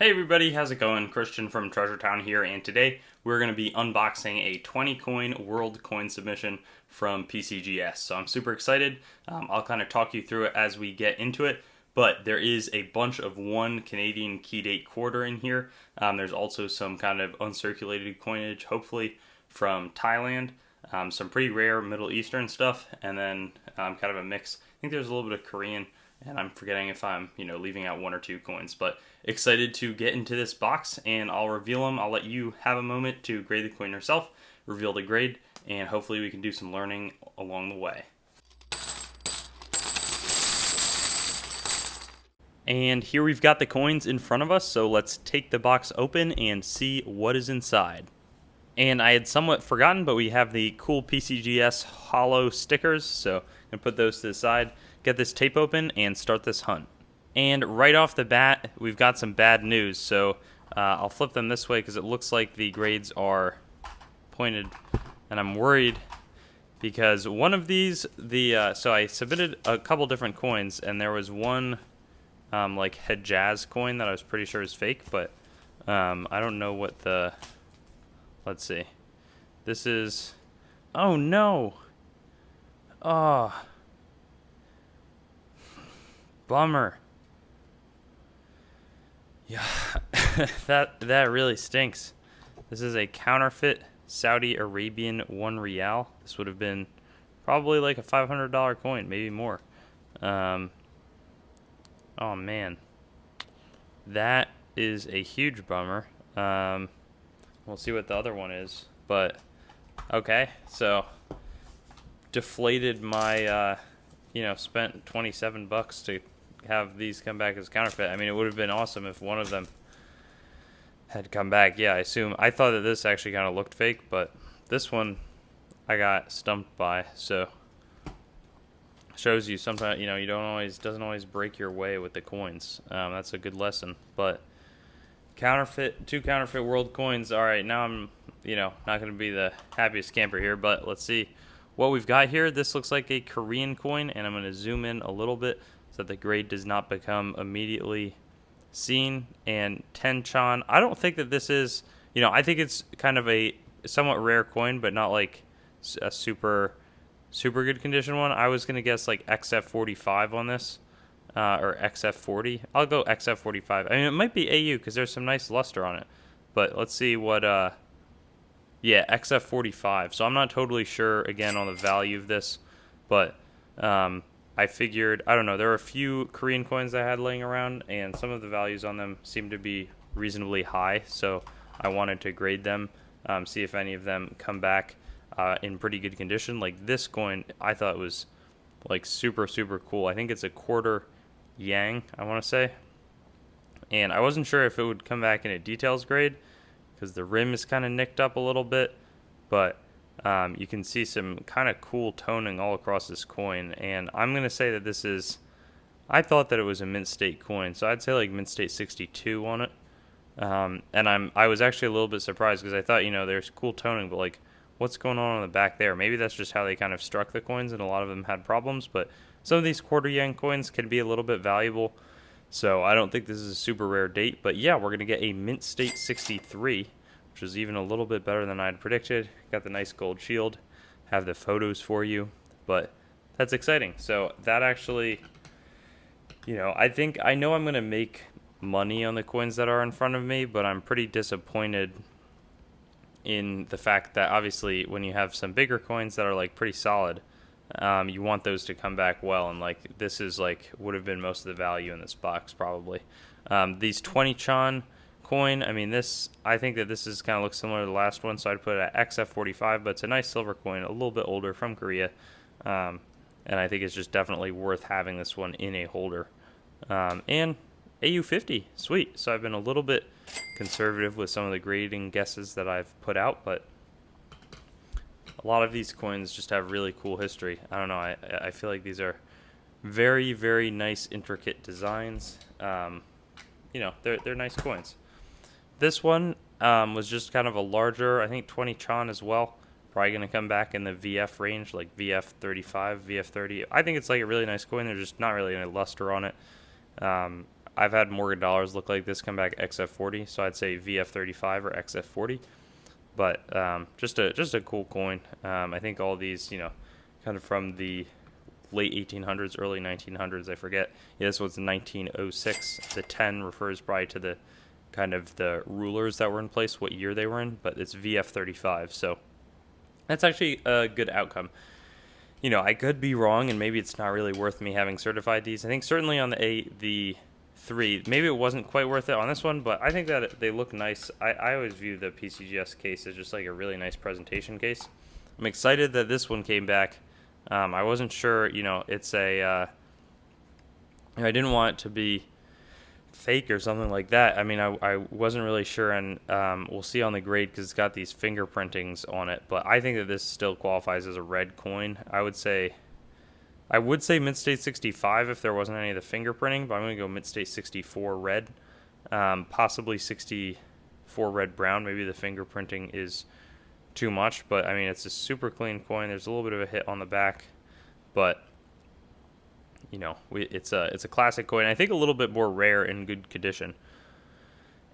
Hey everybody, how's it going? Christian from Treasure Town here, and today we're going to be unboxing a 20 coin world coin submission from PCGS. So I'm super excited. I'll kind of talk you through it as we get into it, but there is a bunch of 1 Canadian key date quarter in here. There's also some kind of uncirculated coinage, hopefully from Thailand, some pretty rare Middle Eastern stuff, and then kind of a mix. I think there's a little bit of Korean, and I'm forgetting if I'm, leaving out 1 or 2 coins, but excited to get into this box, and I'll reveal them. I'll let you have a moment to grade the coin yourself, reveal the grade, and hopefully we can do some learning along the way. And here we've got the coins in front of us, so let's take the box open and see what is inside. And I had somewhat forgotten, but we have the cool PCGS hollow stickers, so I'm going to put those to the side, get this tape open, and start this hunt. And right off the bat, we've got some bad news, so I'll flip them this way because it looks like the grades are pointed, and I'm worried because one of these, so I submitted a couple different coins, and there was one like Hejaz coin that I was pretty sure is fake, but I don't know what the, let's see, this is, oh no, oh, bummer. Yeah, that really stinks. This is a counterfeit Saudi Arabian 1 rial. This would have been probably like a $500 coin, maybe more. Oh man, that is a huge bummer. We'll see what the other one is, but okay. So deflated my, spent $27 to have these come back as counterfeit. I mean, it would have been awesome if one of them had come back. Yeah, I thought that this actually kind of looked fake, but this one I got stumped by. So shows you sometimes, you doesn't always break your way with the coins. That's a good lesson. But two counterfeit world coins. All right, now I'm, not going to be the happiest camper here, but let's see what we've got here. This looks like a Korean coin, and I'm going to zoom in a little bit so that the grade does not become immediately seen. And 10 Chan, I don't think that this is, I think it's kind of a somewhat rare coin, but not like a super good condition one. I was going to guess like XF45 on this, or XF40. I'll go XF45. I mean, it might be AU because there's some nice luster on it, but let's see what, yeah, XF45. So I'm not totally sure, again, on the value of this, but I figured, I don't know, there were a few Korean coins I had laying around, and some of the values on them seemed to be reasonably high, so I wanted to grade them, see if any of them come back in pretty good condition. Like this coin, I thought was like super cool. I think it's a quarter yang, I want to say, and I wasn't sure if it would come back in a details grade because the rim is kind of nicked up a little bit, but you can see some kind of cool toning all across this coin, and I'm going to say that this is, I thought that it was a mint state coin, so I'd say like mint state 62 on it, and I was actually a little bit surprised because I thought, there's cool toning, but like what's going on the back there? Maybe that's just how they kind of struck the coins, and a lot of them had problems, but some of these quarter yang coins can be a little bit valuable, so I don't think this is a super rare date, but yeah, we're going to get a mint state 63, which is even a little bit better than I had predicted. Got the nice gold shield, have the photos for you, but that's exciting. So that actually, I know I'm going to make money on the coins that are in front of me, but I'm pretty disappointed in the fact that obviously when you have some bigger coins that are like pretty solid, you want those to come back well, and like this is like would have been most of the value in this box probably. These 20 Chan coin, I mean, I think that this is kind of looks similar to the last one, so I'd put it at XF45, but it's a nice silver coin, a little bit older, from Korea, and I think it's just definitely worth having this one in a holder. And AU50, sweet. So I've been a little bit conservative with some of the grading guesses that I've put out, but a lot of these coins just have really cool history. I don't know, I feel like these are very nice, intricate designs. They're nice coins. This one was just kind of a larger, I think 20 Chan as well. Probably going to come back in the VF range, like VF35, VF30. I think it's like a really nice coin. There's just not really any luster on it. I've had Morgan dollars look like this come back XF40, so I'd say VF35 or XF40. But just a cool coin. I think all these, kind of from the late 1800s, early 1900s, I forget. Yeah, this was 1906. The 10 refers probably to the kind of the rulers that were in place, what year they were in, but it's VF35. So that's actually a good outcome. I could be wrong, and maybe it's not really worth me having certified these. I think certainly on the 3, maybe it wasn't quite worth it on this one, but I think that they look nice. I always view the PCGS case as just like a really nice presentation case. I'm excited that this one came back. I wasn't sure, it's I didn't want it to be fake or something like that. I mean, I wasn't really sure, and we'll see on the grade because it's got these fingerprintings on it, but I think that this still qualifies as a red coin. I would say mid-state 65 if there wasn't any of the fingerprinting, but I'm going to go mid-state 64 red, possibly 64 red brown. Maybe the fingerprinting is too much, but I mean, it's a super clean coin. There's a little bit of a hit on the back, but it's a classic coin. I think a little bit more rare in good condition.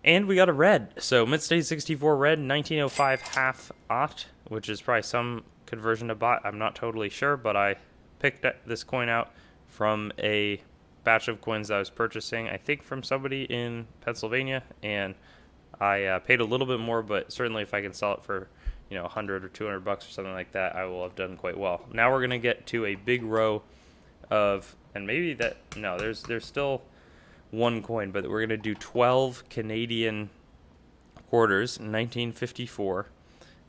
And we got a red. So mid-state 64 red, 1905 half aught, which is probably some conversion to bot. I'm not totally sure, but I picked this coin out from a batch of coins that I was purchasing, I think from somebody in Pennsylvania, and I paid a little bit more, but certainly if I can sell it for 100 or 200 bucks or something like that, I will have done quite well. Now we're going to get to a big row of, and maybe that, no, there's still one coin, but we're going to do 12 Canadian quarters, 1954,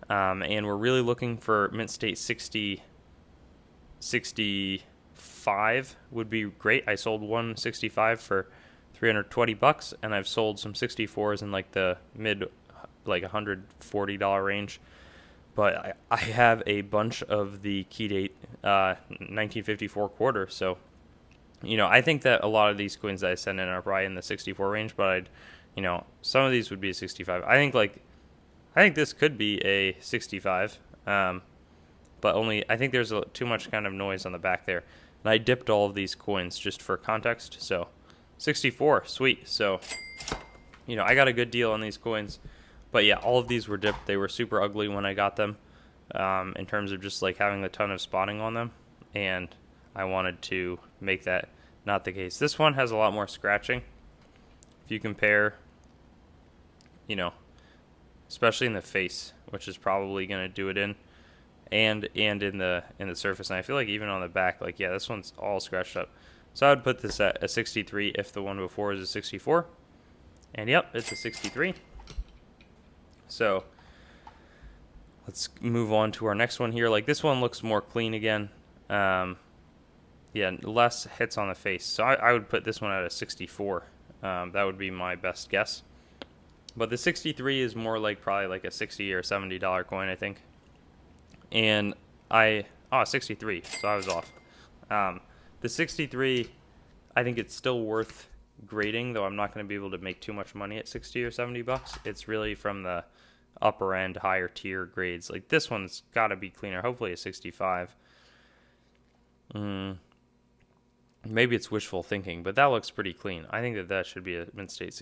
and we're really looking for mint state 65 would be great. I sold one 65 for 320 bucks, and I've sold some 64s in like the mid, like $140 range. But I have a bunch of the key date 1954 quarter. So, I think that a lot of these coins that I send in are probably in the 64 range, but some of these would be a 65. I think this could be a 65. But I think there's too much kind of noise on the back there. And I dipped all of these coins just for context. So 64, sweet. So, I got a good deal on these coins. But yeah, all of these were dipped. They were super ugly when I got them, in terms of just like having a ton of spotting on them. And I wanted to make that not the case. This one has a lot more scratching. If you compare, especially in the face, which is probably going to do it in, and in the surface. And I feel like even on the back, this one's all scratched up. So I would put this at a 63 if the one before is a 64. And yep, it's a 63. So let's move on to our next one here. This one looks more clean again. Less hits on the face. So I would put this one at a 64. That would be my best guess. But the 63 is more probably like a $60 or $70 coin, I think. And 63. So I was off. The 63, I think it's still worth grading, though I'm not going to be able to make too much money at 60 or 70 bucks. It's really from the upper end, higher tier grades. This one's got to be cleaner. Hopefully a 65. Maybe it's wishful thinking, but that looks pretty clean. I think that should be a mint state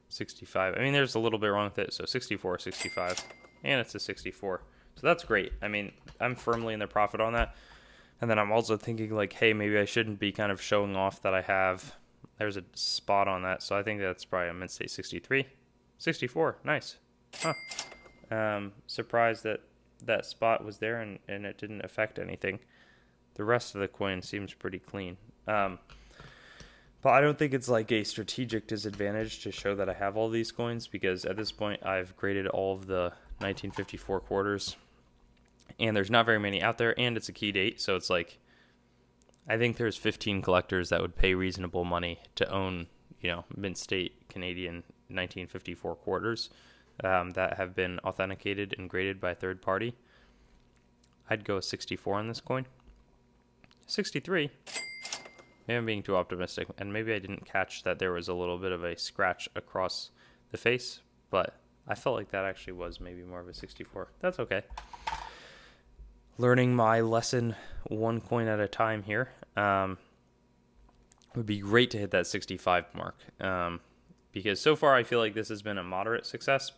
65. I mean, there's a little bit wrong with it. So 64, 65, and it's a 64. So that's great. I mean, I'm firmly in the profit on that. And then I'm also thinking hey, maybe I shouldn't be kind of showing off that I have. There's a spot on that. So I think that's probably a mint state 63. 64. Nice. Huh. Surprised that spot was there and it didn't affect anything. The rest of the coin seems pretty clean. But I don't think it's a strategic disadvantage to show that I have all these coins, because at this point I've graded all of the 1954 quarters, and there's not very many out there, and it's a key date, so it's I think there's 15 collectors that would pay reasonable money to own, mint state Canadian 1954 quarters that have been authenticated and graded by a third party. I'd go 64 on this coin. 63. Maybe I'm being too optimistic, and maybe I didn't catch that there was a little bit of a scratch across the face, but I felt like that actually was maybe more of a 64. That's okay. Learning my lesson one coin at a time here. It would be great to hit that 65 mark, because so far I feel like this has been a moderate success.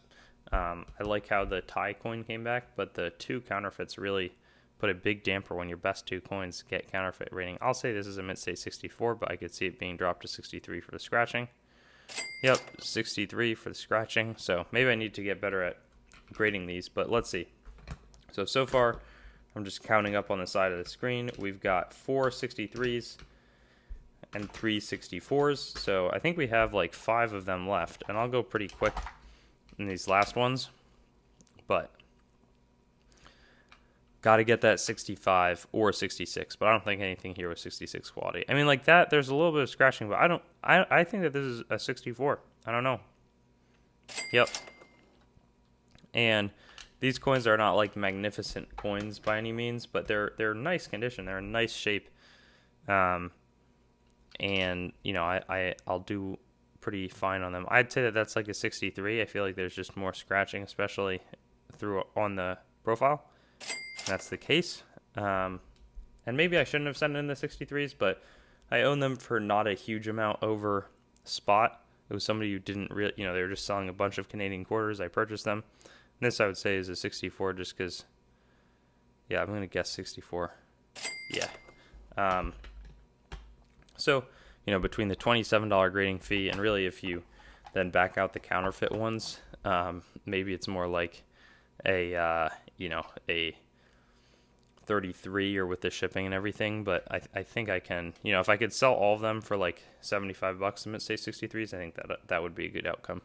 I like how the Thai coin came back, but the two counterfeits really put a big damper when your best two coins get counterfeit rating. I'll say this is a mid-state 64, but I could see it being dropped to 63 for the scratching. Yep, 63 for the scratching. So maybe I need to get better at grading these, but let's see. So far, I'm just counting up on the side of the screen. We've got 4 63s and 3 64s. So I think we have like 5 of them left, and I'll go pretty quick in these last ones. But got to get that 65 or 66, but I don't think anything here was 66 quality. I mean, like that, there's a little bit of scratching, but I think that this is a 64. I don't know. Yep. And these coins are not like magnificent coins by any means, but they're nice condition. They're in nice shape. And you know, I'll do pretty fine on them. I'd say that that's like a 63. I feel like there's just more scratching, especially through on the profile. That's the case. And maybe I shouldn't have sent in the 63s, but I own them for not a huge amount over spot. It was somebody who didn't really, you know, they were just selling a bunch of Canadian quarters. I purchased them. And this I would say is a 64 just because, yeah, I'm going to guess 64. Yeah. So, you know, between the $27 grading fee and really if you then back out the counterfeit ones, maybe it's more like a, you know, a 33 or with the shipping and everything, but I think I can, you know, if I could sell all of them for like $75 and say 63s, I think that would be a good outcome.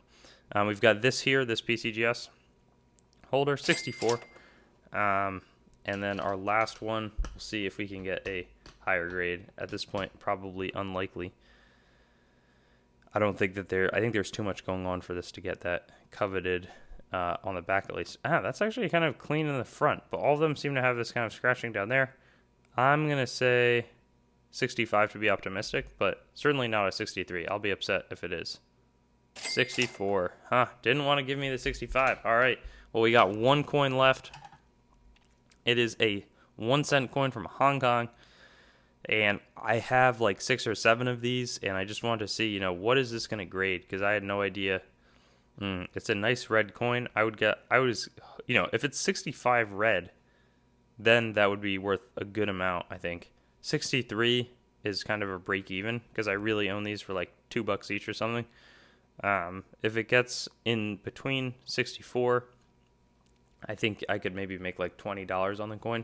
We've got this here, this PCGS holder, 64. And then our last one, we'll see if we can get a higher grade. At this point, probably unlikely. I don't think that I think there's too much going on for this to get that coveted on the back at least. That's actually kind of clean in the front, but all of them seem to have this kind of scratching down there. I'm going to say 65 to be optimistic, but certainly not a 63. I'll be upset if it is. 64. Didn't want to give me the 65. All right. Well, we got one coin left. It is a 1-cent coin from Hong Kong. And I have like 6 or 7 of these, and I just wanted to see, you know, what is this going to grade? Because I had no idea. It's a nice red coin. You know, if it's 65 red, then that would be worth a good amount, I think. 63 is kind of a break even because I really own these for like $2 each or something. If it gets in between 64, I think I could maybe make like $20 on the coin,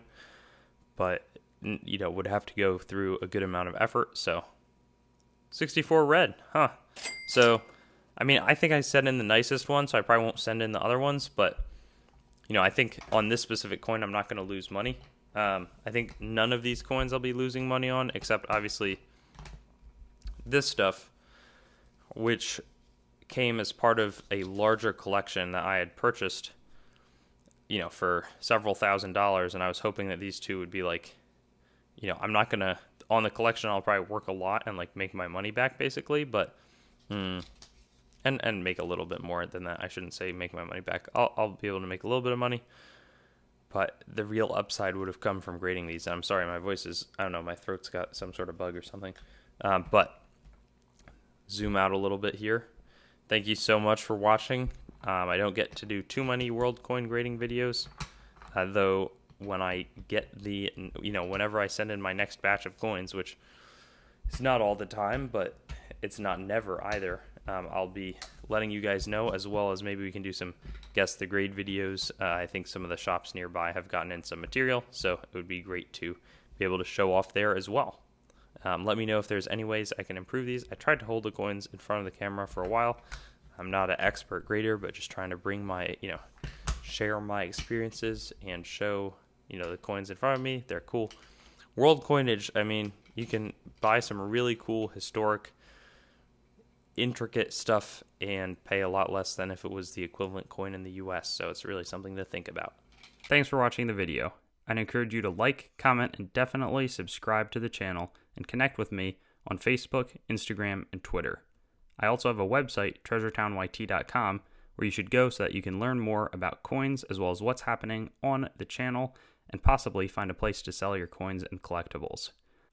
but you know, would have to go through a good amount of effort. So 64 red, So, I mean, I think I sent in the nicest one, so I probably won't send in the other ones, but you know, I think on this specific coin, I'm not going to lose money. I think none of these coins I'll be losing money on, except obviously this stuff, which came as part of a larger collection that I had purchased, you know, for several $1,000s, and I was hoping that these two would be like, you know, I'm not going to, on the collection, I'll probably work a lot and like make my money back basically, but, and make a little bit more than that. I shouldn't say make my money back. I'll be able to make a little bit of money, but the real upside would have come from grading these. And I'm sorry, my voice is, I don't know, my throat's got some sort of bug or something. But zoom out a little bit here. Thank you so much for watching. I don't get to do too many world coin grading videos, though when I get the, you know, whenever I send in my next batch of coins, which is not all the time, but it's not never either, I'll be letting you guys know, as well as maybe we can do some guess the grade videos. I think some of the shops nearby have gotten in some material, so it would be great to be able to show off there as well. Let me know if there's any ways I can improve these. I tried to hold the coins in front of the camera for a while. I'm not an expert grader, but just trying to bring my, you know, share my experiences and show, you know, the coins in front of me. They're cool. World coinage, I mean, you can buy some really cool, historic, intricate stuff and pay a lot less than if it was the equivalent coin in the US, so it's really something to think about. Thanks for watching the video. I'd encourage you to like, comment, and definitely subscribe to the channel and connect with me on Facebook, Instagram, and Twitter. I also have a website, treasuretownYT.com, where you should go so that you can learn more about coins as well as what's happening on the channel and possibly find a place to sell your coins and collectibles.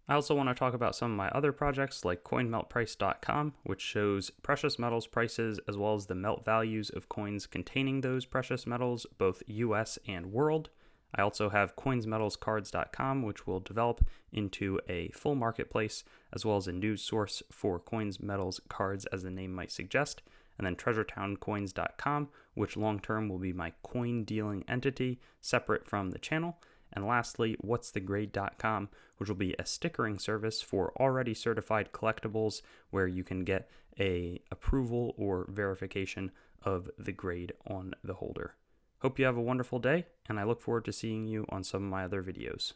I also want to talk about some of my other projects like coinmeltprice.com, which shows precious metals prices as well as the melt values of coins containing those precious metals, both US and world. I also have coinsmetalscards.com, which will develop into a full marketplace as well as a news source for coins, metals, cards, as the name might suggest. And then treasuretowncoins.com, which long term will be my coin dealing entity separate from the channel. And lastly, whatsthegrade.com, which will be a stickering service for already certified collectibles where you can get a approval or verification of the grade on the holder. Hope you have a wonderful day, and I look forward to seeing you on some of my other videos.